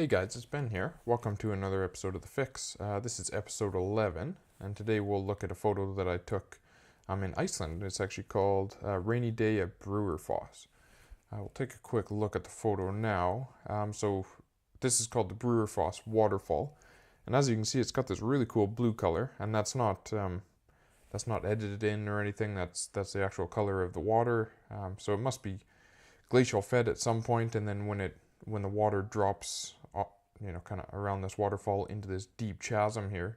Hey guys, it's Ben here. Welcome to another episode of The Fix. This is episode 11, and today we'll look at a photo that I took in Iceland. It's actually called Rainy Day at Bruarfoss. We'll take a quick look at the photo now. So this is called the Bruarfoss waterfall, and as you can see, it's got this really cool blue color, and that's not edited in or anything. That's the actual color of the water. So it must be glacial fed at some point, and then when the water drops, kind of around this waterfall into this deep chasm here,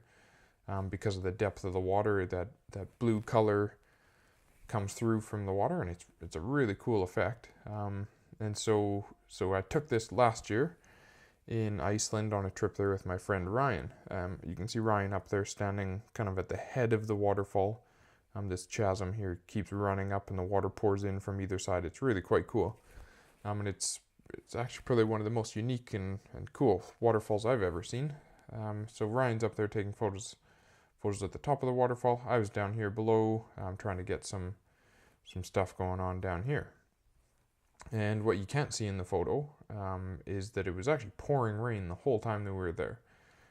because of the depth of the water, that blue color comes through from the water, and it's a really cool effect. And so I took this last year in Iceland on a trip there with my friend Ryan. You can see Ryan up there standing kind of at the head of the waterfall. This chasm here keeps running up, and the water pours in from either side. It's really quite cool. And it's actually probably one of the most unique and cool waterfalls I've ever seen. So Ryan's up there taking photos at the top of the waterfall. I was down here below, trying to get some stuff going on down here. And what you can't see in the photo is that it was actually pouring rain the whole time that we were there.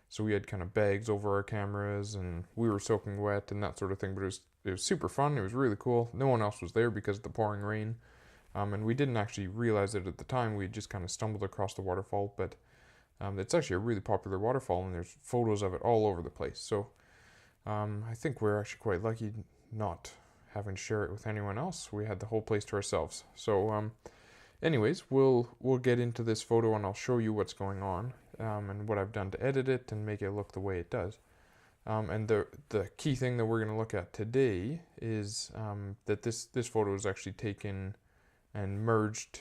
So we had kind of bags over our cameras, and we were soaking wet and that sort of thing. But it was super fun. It was really cool. No one else was there because of the pouring rain. And we didn't actually realize it at the time. We just kind of stumbled across the waterfall, but it's actually a really popular waterfall, and there's photos of it all over the place. So I think we're actually quite lucky not having to share it with anyone else. We had the whole place to ourselves. So anyways, we'll get into this photo, and I'll show you what's going on and what I've done to edit it and make it look the way it does. And the key thing that we're going to look at today is that this photo is actually taken and merged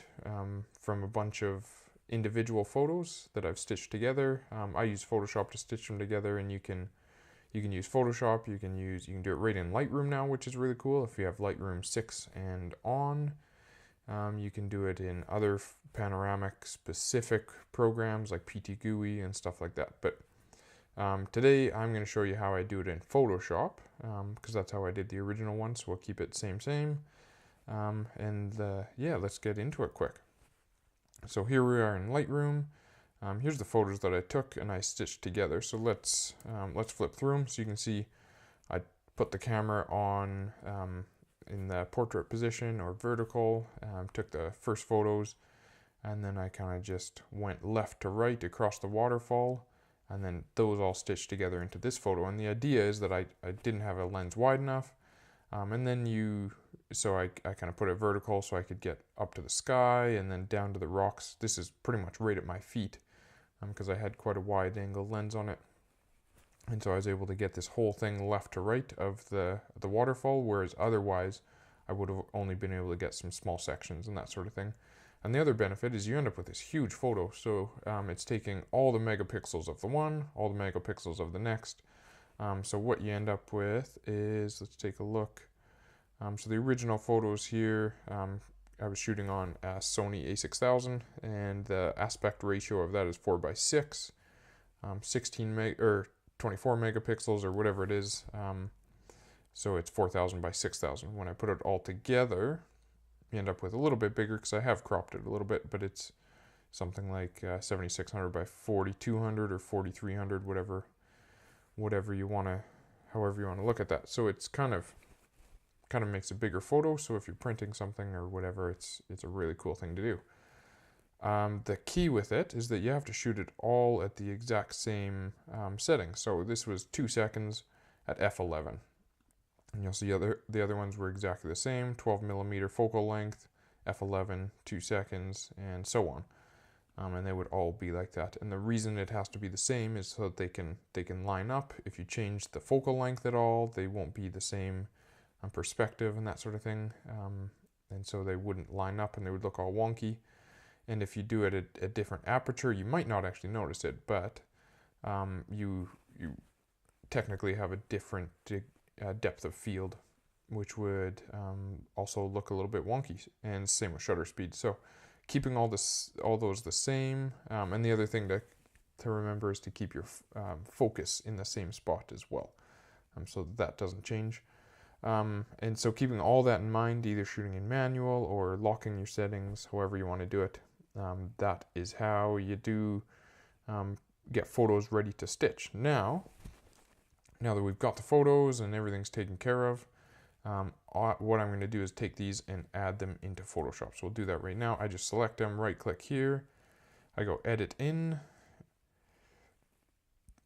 from a bunch of individual photos that I've stitched together. I use Photoshop to stitch them together, and you can use Photoshop. You can do it right in Lightroom now, which is really cool. If you have Lightroom 6 and on, you can do it in other panoramic specific programs like PT-GUI and stuff like that. But today I'm going to show you how I do it in Photoshop, because that's how I did the original one. So we'll keep it same. Let's get into it quick. So here we are in Lightroom. Here's the photos that I took and I stitched together. So let's flip through them. So you can see I put the camera on in the portrait position or vertical, took the first photos, and then I kind of just went left to right across the waterfall, and then those all stitched together into this photo. And the idea is that I didn't have a lens wide enough, so I kind of put it vertical so I could get up to the sky and then down to the rocks. This is pretty much right at my feet, because I had quite a wide angle lens on it. And so I was able to get this whole thing left to right of the waterfall, whereas otherwise I would have only been able to get some small sections and that sort of thing. And the other benefit is you end up with this huge photo. So it's taking all the megapixels of the one, all the megapixels of the next. So what you end up with is, let's take a look. So the original photos here, I was shooting on a Sony a6000, and the aspect ratio of that is 4:6, 24 megapixels or whatever it is. So it's 4000 by 6000. When I put it all together, you end up with a little bit bigger because I have cropped it a little bit, but it's something like 7600 by 4200 or 4300, however you want to look at that. So it's kind of makes a bigger photo. So if you're printing something or whatever, it's a really cool thing to do. The key with it is that you have to shoot it all at the exact same setting. So this was 2 seconds at f11, and you'll see the other ones were exactly the same. 12mm focal length, f11, 2 seconds, and so on. And they would all be like that. And the reason it has to be the same is so that they can line up. If you change the focal length at all, they won't be the same perspective and that sort of thing, and so they wouldn't line up and they would look all wonky. And if you do it at a different aperture, you might not actually notice it, but you technically have a different depth of field, which would also look a little bit wonky. And same with shutter speed. So keeping all those the same, and the other thing to remember is to keep your focus in the same spot as well, so that doesn't change. And so keeping all that in mind, either shooting in manual or locking your settings, however you want to do it, that is how you do get photos ready to stitch. Now that we've got the photos and everything's taken care of, what I'm going to do is take these and add them into Photoshop. So we'll do that right now. I just select them, right click here, I go edit in,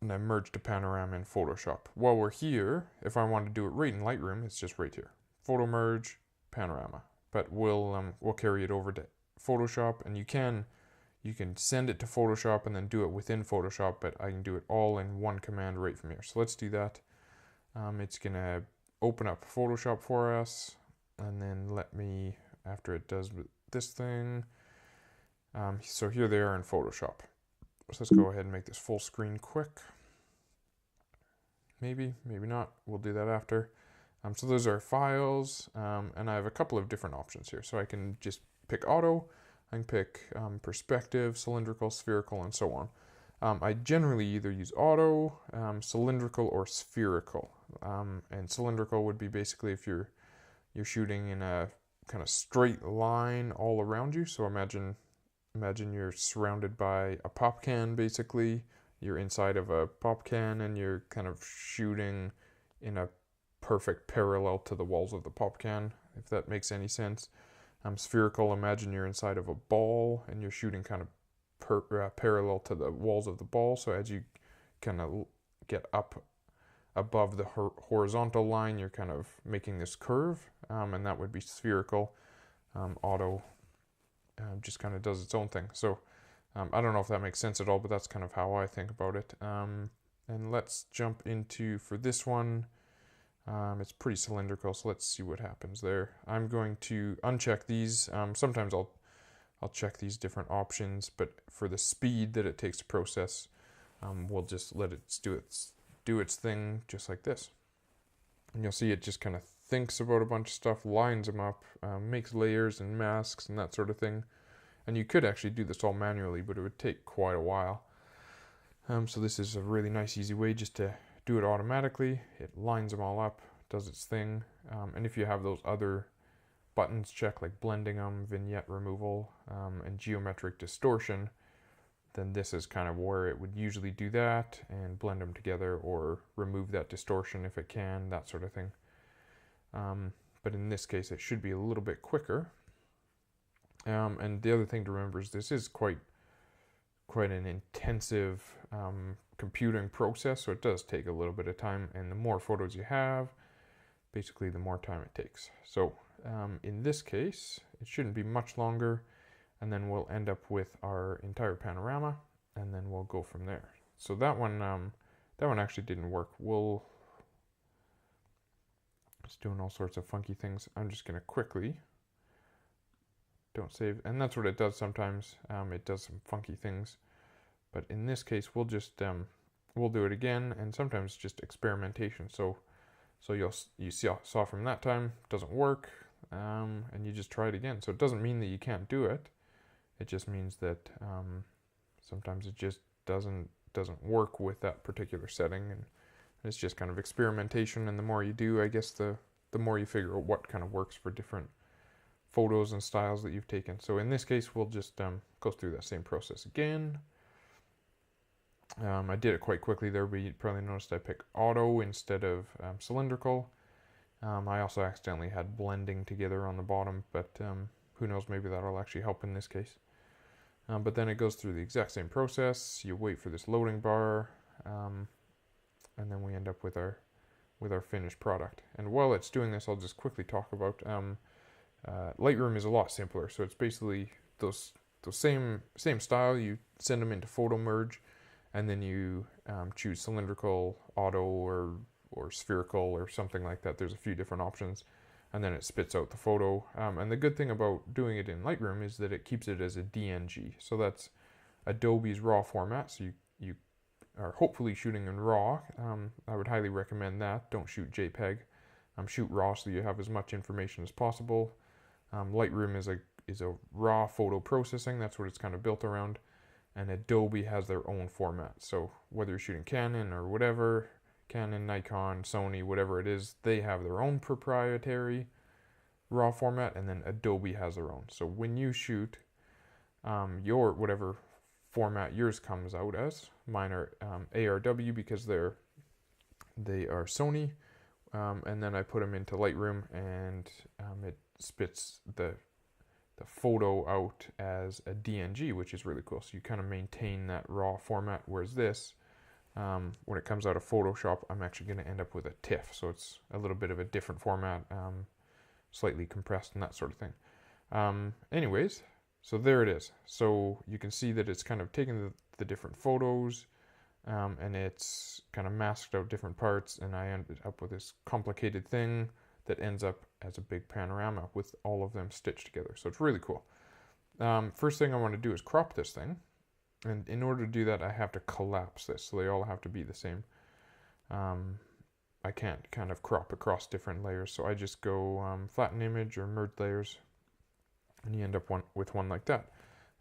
and I merge to panorama in Photoshop. While we're here, if I want to do it right in Lightroom, it's just right here, photo merge, panorama. But we'll carry it over to Photoshop, and you can send it to Photoshop and then do it within Photoshop, but I can do it all in one command right from here. So let's do that. It's gonna open up Photoshop for us, and then let me, after it does this thing, so here they are in Photoshop. So let's go ahead and make this full screen quick. Maybe not, we'll do that after. So those are files, and I have a couple of different options here. So I can just pick auto, I can pick perspective, cylindrical, spherical, and so on. I generally either use auto, cylindrical, or spherical. And cylindrical would be basically if you're shooting in a kind of straight line all around you. So imagine you're surrounded by a pop can, basically. You're inside of a pop can and you're kind of shooting in a perfect parallel to the walls of the pop can, if that makes any sense. Spherical, imagine you're inside of a ball and you're shooting kind of parallel to the walls of the ball. So as you kind of get up above the horizontal line, you're kind of making this curve, and that would be spherical. Auto just kind of does its own thing. So I don't know if that makes sense at all, but that's kind of how I think about it. And let's jump into, for this one, it's pretty cylindrical, so let's see what happens there. I'm going to uncheck these. Sometimes I'll check these different options, but for the speed that it takes to process, we'll just let it do its thing just like this. And you'll see it just kind of thinks about a bunch of stuff, lines them up, makes layers and masks and that sort of thing. And you could actually do this all manually, but it would take quite a while. So this is a really nice, easy way just to do it automatically. It lines them all up, does its thing. And if you have those other buttons checked, like blending them, vignette removal, and geometric distortion, then this is kind of where it would usually do that and blend them together, or remove that distortion if it can, that sort of thing. But in this case, it should be a little bit quicker. And the other thing to remember is this is quite an intensive computing process, so it does take a little bit of time, and the more photos you have, basically the more time it takes. So in this case, it shouldn't be much longer, and then we'll end up with our entire panorama, and then we'll go from there. So that one actually didn't work. It's doing all sorts of funky things. I'm just gonna quickly, don't save, and that's what it does sometimes. It does some funky things, but in this case, we'll just we'll do it again, and sometimes just experimentation. So you saw from that time doesn't work, and you just try it again. So it doesn't mean that you can't do it. It just means that sometimes it just doesn't work with that particular setting, and it's just kind of experimentation. And the more you do, I guess the more you figure out what kind of works for different photos and styles that you've taken. So in this case, we'll just go through that same process again. I did it quite quickly there, but you probably noticed I picked auto instead of cylindrical. I also accidentally had blending together on the bottom, but who knows, maybe that'll actually help in this case. But then it goes through the exact same process. You wait for this loading bar, and then we end up with our finished product. And while it's doing this, I'll just quickly talk about Lightroom is a lot simpler. So it's basically those same style. You send them into photo merge, and then you choose cylindrical, auto, or spherical, or something like that. There's a few different options, and then it spits out the photo. And the good thing about doing it in Lightroom is that it keeps it as a DNG. So that's Adobe's RAW format. So you are hopefully shooting in RAW. I would highly recommend that. Don't shoot JPEG. Shoot RAW so you have as much information as possible. Lightroom is a raw photo processing. That's what it's kind of built around. And Adobe has their own format. So whether you're shooting Canon or whatever, Canon, Nikon, Sony, whatever it is, they have their own proprietary raw format, and then Adobe has their own. So when you shoot your whatever format yours comes out as. Mine are ARW because they are Sony, and then I put them into Lightroom, and it spits the photo out as a DNG, which is really cool. So you kind of maintain that raw format, whereas this, when it comes out of Photoshop, I'm actually going to end up with a TIFF, so it's a little bit of a different format, slightly compressed and that sort of thing. Anyways, so there it is. So you can see that it's kind of taken the different photos, and it's kind of masked out different parts, and I ended up with this complicated thing that ends up as a big panorama with all of them stitched together. So it's really cool. First thing I want to do is crop this thing. And in order to do that, I have to collapse this. So they all have to be the same. I can't kind of crop across different layers. So I just go flatten image or merge layers. And you end up with one like that.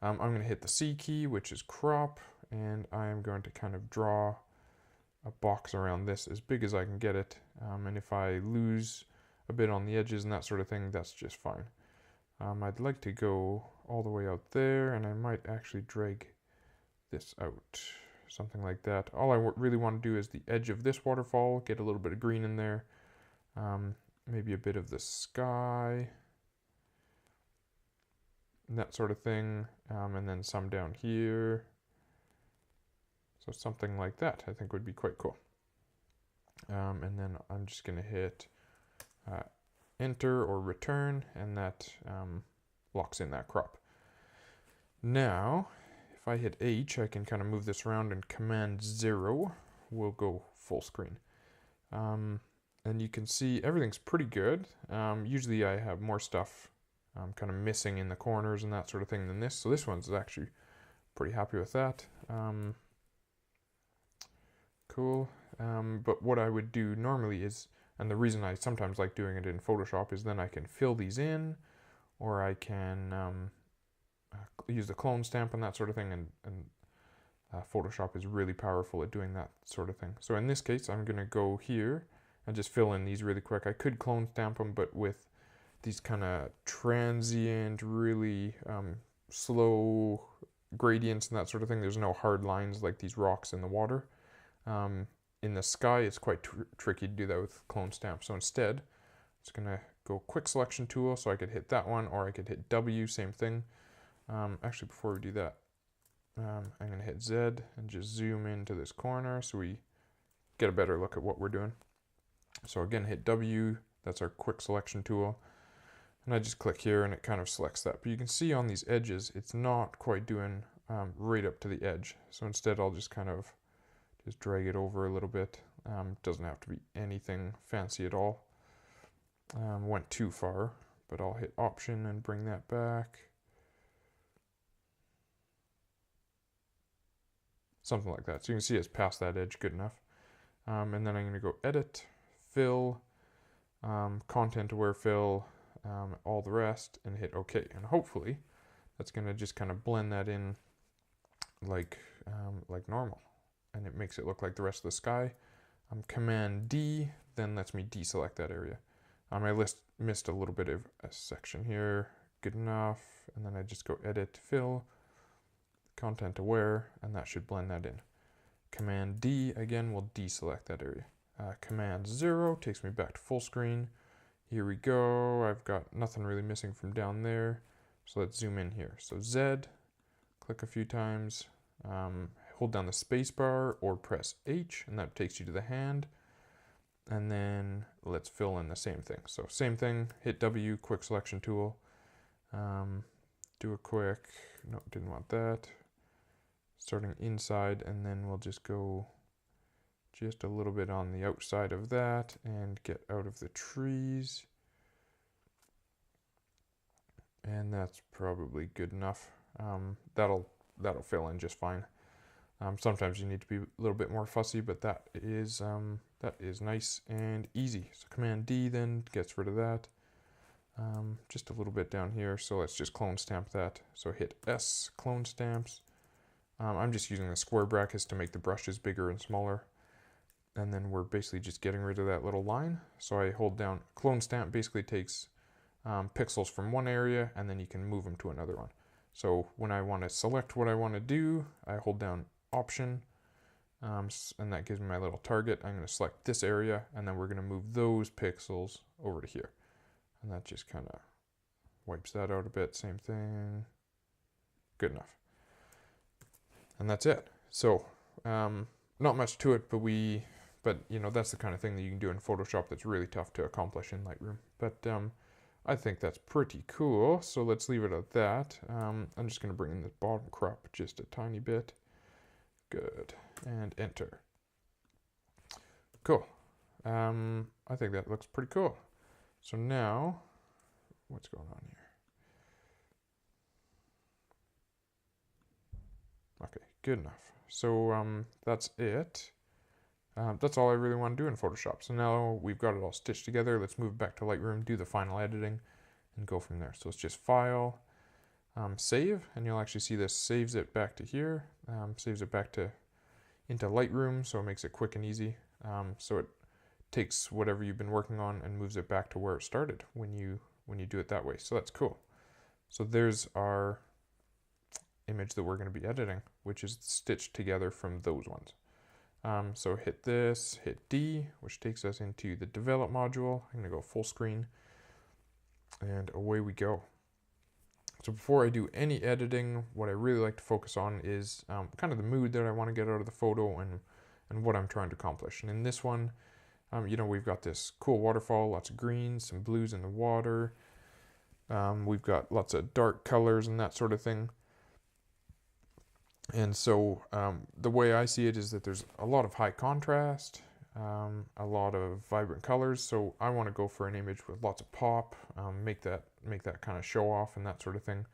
I'm going to hit the C key, which is crop. And I am going to kind of draw a box around this as big as I can get it. And if I lose a bit on the edges and that sort of thing, that's just fine. I'd like to go all the way out there, and I might actually drag this out, something like that. All I really want to do is the edge of this waterfall, get a little bit of green in there, maybe a bit of the sky, and that sort of thing, and then some down here. So something like that I think would be quite cool. And then I'm just going to hit enter or return, and that locks in that crop. Now, if I hit H, I can kind of move this around, and Command 0 will go full screen. And you can see everything's pretty good. Usually I have more stuff kind of missing in the corners and that sort of thing than this. So this one's actually pretty happy with that. Cool. But what I would do normally is, and the reason I sometimes like doing it in Photoshop is then I can fill these in, or I can use the clone stamp and that sort of thing, and Photoshop is really powerful at doing that sort of thing. So in this case, I'm going to go here and just fill in these really quick. I could clone stamp them, but with these kind of transient, really slow gradients and that sort of thing, there's no hard lines like these rocks in the water. In the sky, it's quite tricky to do that with clone stamp. So instead, I'm just going to go quick selection tool, so I could hit that one, or I could hit W, same thing. Actually, before we do that, I'm going to hit Z and just zoom into this corner so we get a better look at what we're doing. So again, hit W, that's our quick selection tool. And I just click here and it kind of selects that. But you can see on these edges, it's not quite doing right up to the edge. So instead, I'll just kind of just drag it over a little bit. Doesn't have to be anything fancy at all. Went too far, but I'll hit Option and bring that back. Something like that. So you can see it's past that edge good enough. And then I'm going to go Edit, Fill, Content Aware Fill, all the rest, and hit OK. And hopefully that's going to just kind of blend that in like normal. And it makes it look like the rest of the sky. Command D then lets me deselect that area. I missed a little bit of a section here. Good enough. And then I just go Edit, Fill, Content Aware, and that should blend that in. Command D again will deselect that area. Command 0 takes me back to full screen. Here we go. I've got nothing really missing from down there. So let's zoom in here. So Z, click a few times. Hold down the space bar or press H, and that takes you to the hand. And then let's fill in the same thing. So same thing, hit W, quick selection tool. Do a quick, no, didn't want that. Starting inside, and then we'll just go just a little bit on the outside of that and get out of the trees. And that's probably good enough. That'll fill in just fine. Sometimes you need to be a little bit more fussy, but that is nice and easy. So Command D then gets rid of that. Just a little bit down here, so let's just clone stamp that. So hit S, clone stamps. I'm just using the square brackets to make the brushes bigger and smaller. And then we're basically just getting rid of that little line. So I hold down, clone stamp basically takes pixels from one area, and then you can move them to another one. So when I want to select what I want to do, I hold down Option, and that gives me my little target. I'm going to select this area, and then we're going to move those pixels over to here. And that just kind of wipes that out a bit. Same thing. Good enough. And that's it. So not much to it, but you know, that's the kind of thing that you can do in Photoshop that's really tough to accomplish in Lightroom. But I think that's pretty cool. So let's leave it at that. I'm just going to bring in the bottom crop just a tiny bit. Good. And enter. Cool. I think that looks pretty cool. So now, what's going on here? Okay, good enough. So that's it. That's all I really want to do in Photoshop. So now we've got it all stitched together. Let's move back to Lightroom, do the final editing, and go from there. So it's just File, Save, and you'll actually see this saves it back to here, saves it back into Lightroom, so it makes it quick and easy. So it takes whatever you've been working on and moves it back to where it started when you do it that way. So that's cool. So there's our image that we're going to be editing, which is stitched together from those ones. So hit this, hit D, which takes us into the develop module. I'm going to go full screen, and away we go. So before I do any editing, what I really like to focus on is kind of the mood that I want to get out of the photo and what I'm trying to accomplish. And in this one, you know, we've got this cool waterfall, lots of greens, some blues in the water. We've got lots of dark colors and that sort of thing. And so the way I see it is that there's a lot of high contrast, a lot of vibrant colors. So I want to go for an image with lots of pop, make that kind of show off and that sort of thing.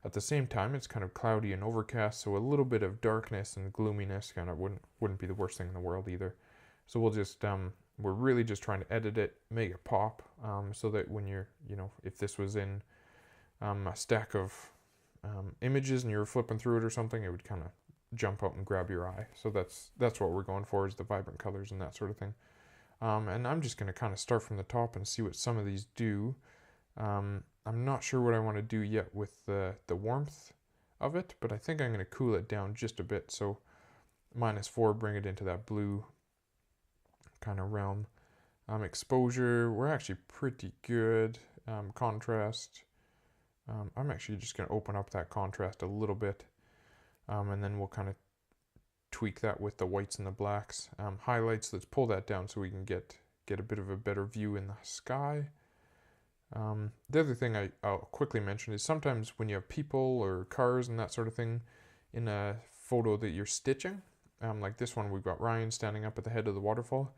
At the same time, it's kind of cloudy and overcast, so a little bit of darkness and gloominess kind of wouldn't be the worst thing in the world either. So we'll just we're really just trying to edit it, make it pop, so that when you're, you know, if this was in a stack of images and you were flipping through it or something, it would kind of jump out and grab your eye. So that's what we're going for, is the vibrant colors and that sort of thing. And I'm just going to kind of start from the top and see what some of these do. I'm not sure what I want to do yet with the warmth of it, but I think I'm going to cool it down just a bit. So -4, bring it into that blue kind of realm. Exposure, we're actually pretty good. Contrast, I'm actually just going to open up that contrast a little bit, and then we'll kind of tweak that with the whites and the blacks. Highlights, let's pull that down so we can get a bit of a better view in the sky. The other thing I'll quickly mention is sometimes when you have people or cars and that sort of thing in a photo that you're stitching, like this one, we've got Ryan standing up at the head of the waterfall.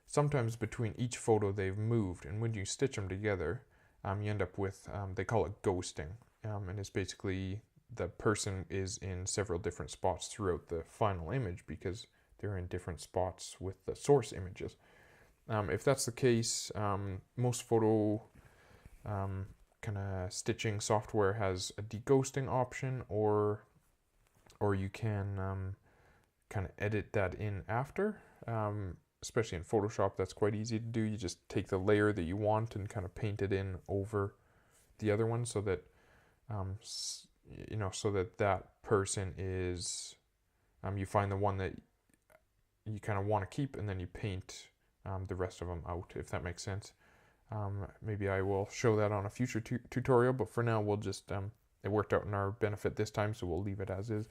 Sometimes between each photo they've moved, and when you stitch them together, you end up with, they call it ghosting, and it's basically the person is in several different spots throughout the final image because they're in different spots with the source images. If that's the case, most photo kind of stitching software has a deghosting option, or you can kind of edit that in after. Especially in Photoshop, that's quite easy to do. You just take the layer that you want and kind of paint it in over the other one, so that you know, so that person is, you find the one that you kind of want to keep, and then you paint the rest of them out, if that makes sense. Maybe I will show that on a future tutorial, but for now we'll just, it worked out in our benefit this time, so we'll leave it as is,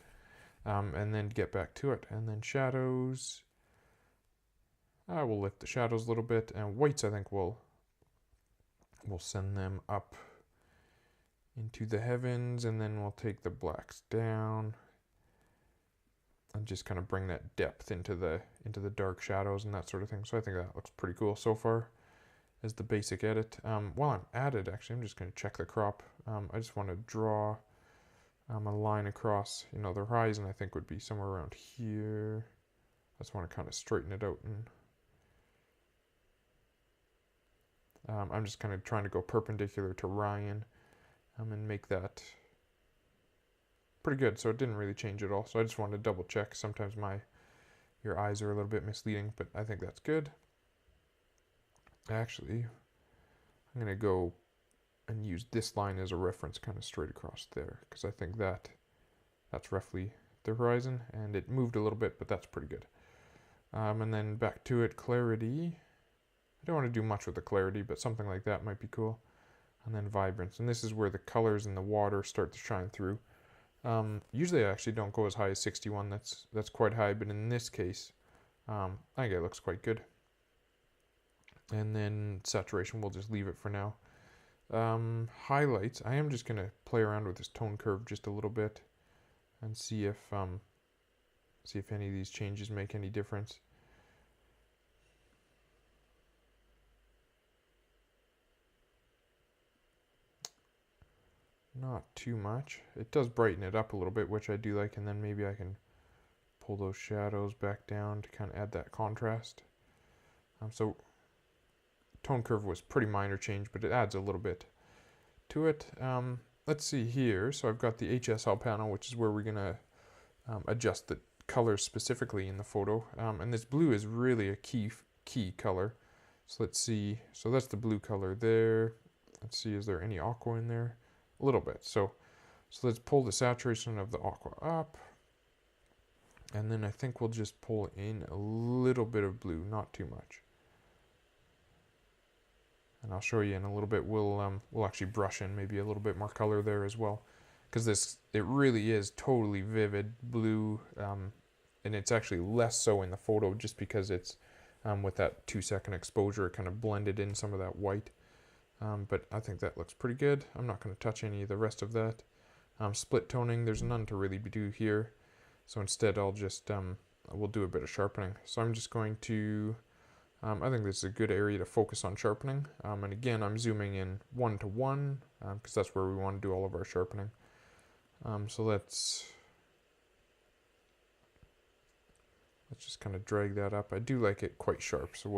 and then get back to it. And then shadows, we'll lift the shadows a little bit, and whites, I think we'll send them up into the heavens, and then we'll take the blacks down and just kind of bring that depth into the dark shadows and that sort of thing. So I think that looks pretty cool so far as the basic edit. While I'm at it, actually, I'm just going to check the crop. I just want to draw a line across, you know, the horizon. I think would be somewhere around here. I just want to kind of straighten it out, and I'm just kind of trying to go perpendicular to Ryan, and make that pretty good. So it didn't really change at all. So I just wanted to double check. Sometimes your eyes are a little bit misleading, but I think that's good. Actually, I'm going to go and use this line as a reference kind of straight across there, because I think that's roughly the horizon, and it moved a little bit, but that's pretty good. And then back to it, clarity. I don't want to do much with the clarity, but something like that might be cool. And then vibrance, and this is where the colors in the water start to shine through. Usually I actually don't go as high as 61, that's quite high, but in this case, I think it looks quite good. And then saturation, we'll just leave it for now. Highlights, I am just going to play around with this tone curve just a little bit and see if any of these changes make any difference. Not too much. It does brighten it up a little bit, which I do like, and then maybe I can pull those shadows back down to kind of add that contrast. So tone curve was pretty minor change, but it adds a little bit to it. Let's see here. So I've got the HSL panel, which is where we're going to adjust the colors specifically in the photo. And this blue is really a key color. So let's see. So that's the blue color there. Let's see, is there any aqua in there? A little bit. So let's pull the saturation of the aqua up. And then I think we'll just pull in a little bit of blue, not too much. And I'll show you in a little bit. We'll actually brush in maybe a little bit more color there as well, because it really is totally vivid blue, and it's actually less so in the photo just because it's with that 2-second exposure, it kind of blended in some of that white. But I think that looks pretty good. I'm not going to touch any of the rest of that. Split toning, there's none to really do here, so instead I'll just we'll do a bit of sharpening. So I'm just going to I think this is a good area to focus on sharpening. And again, I'm zooming in 1:1 because that's where we want to do all of our sharpening. So let's just kind of drag that up. I do like it quite sharp, so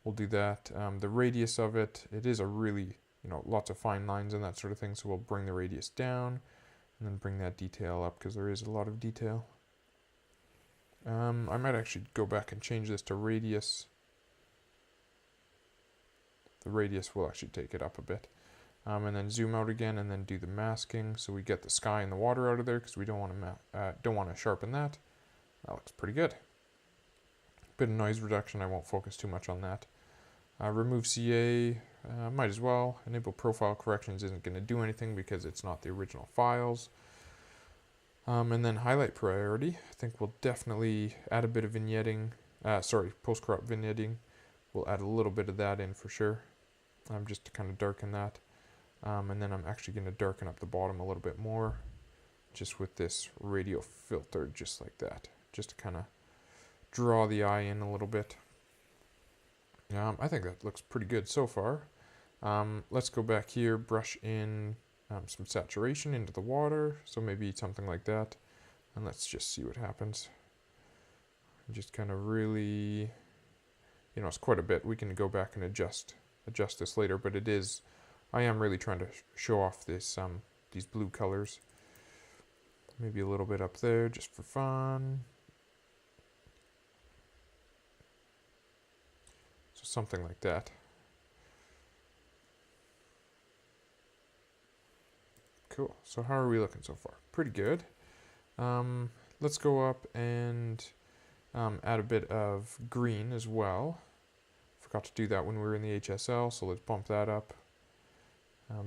we'll do that. The radius of it is a really, lots of fine lines and that sort of thing, so we'll bring the radius down and then bring that detail up because there is a lot of detail. I might actually go back and change this to radius. The radius will actually take it up a bit. And then zoom out again and then do the masking so we get the sky and the water out of there because we don't want to sharpen that. That looks pretty good. Bit of noise reduction, I won't focus too much on that. Remove CA, might as well. Enable profile corrections isn't going to do anything because it's not the original files. And then highlight priority, I think we'll definitely add a bit of vignetting, post-crop vignetting. We'll add a little bit of that in for sure, just to kind of darken that. And then I'm actually going to darken up the bottom a little bit more, just with this radial filter, just like that, just to kind of draw the eye in a little bit. I think that looks pretty good so far. Let's go back here, brush in some saturation into the water, so maybe something like that, and let's just see what happens. Just kind of really, it's quite a bit. We can go back and adjust this later, but I am really trying to show off this these blue colors. Maybe a little bit up there just for fun. So something like that. Cool. So how are we looking so far? Pretty good. Let's go up and add a bit of green as well. Forgot to do that when we were in the HSL, so let's bump that up.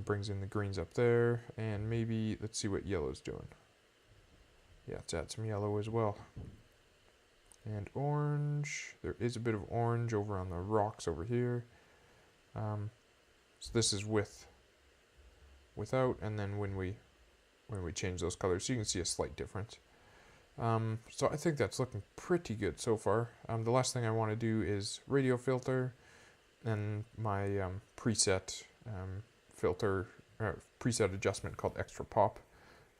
Brings in the greens up there, and maybe let's see what yellow's doing. Yeah, let's add some yellow as well. And orange. There is a bit of orange over on the rocks over here. So this is without, and then when we change those colors, so you can see a slight difference. So I think that's looking pretty good so far. The last thing I want to do is radio filter, and my preset filter preset adjustment called Extra Pop.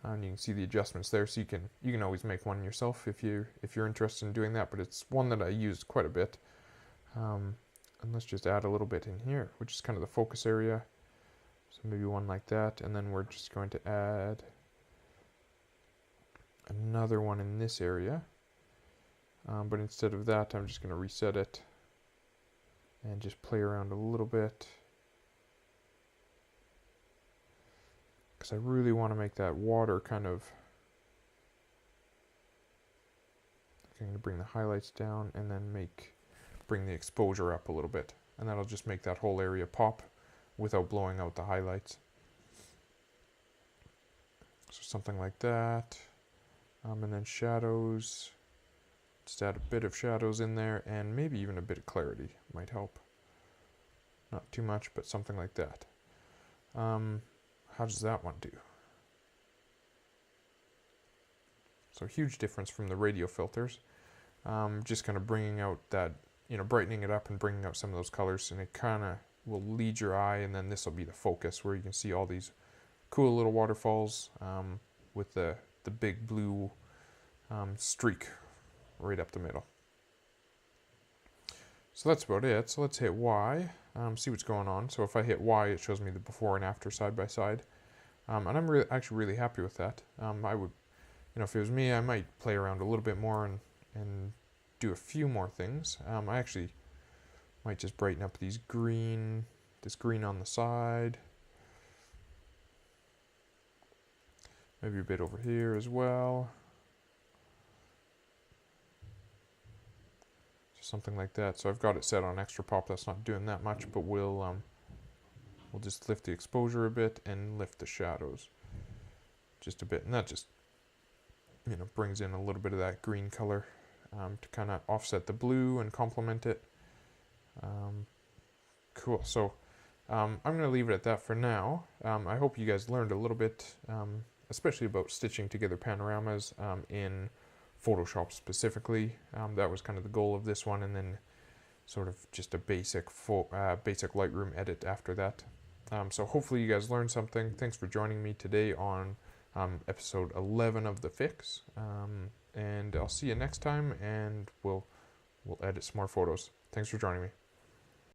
And you can see the adjustments there, so you can always make one yourself if you're interested in doing that. But it's one that I use quite a bit. And let's just add a little bit in here, which is kind of the focus area. So maybe one like that, and then we're just going to add another one in this area. But instead of that, I'm just going to reset it and just play around a little bit. because I really want to make that water kind of, I'm going to bring the highlights down and then bring the exposure up a little bit, and that'll just make that whole area pop without blowing out the highlights. So something like that. And then shadows, just add a bit of shadows in there, and maybe even a bit of clarity might help. Not too much, but something like that. How does that one do? So huge difference from the radio filters. Just kind of bringing out that, brightening it up and bringing out some of those colors, and it kind of will lead your eye, and then this will be the focus where you can see all these cool little waterfalls with the big blue streak right up the middle. So that's about it. So let's hit Y, see what's going on. So if I hit Y, it shows me the before and after side by side. And I'm actually really happy with that. I would, if it was me, I might play around a little bit more and do a few more things. I actually might just brighten up this green on the side. Maybe a bit over here as well. Something like that. So I've got it set on extra pop. That's not doing that much, but we'll just lift the exposure a bit and lift the shadows just a bit, and that just brings in a little bit of that green color to kind of offset the blue and complement it. Cool. So I'm going to leave it at that for now. I hope you guys learned a little bit, especially about stitching together panoramas in Photoshop specifically. That was kind of the goal of this one, and then sort of just a basic Lightroom edit after that. So hopefully you guys learned something. Thanks for joining me today on episode 11 of The Fix. And I'll see you next time, and we'll edit some more photos. Thanks for joining me.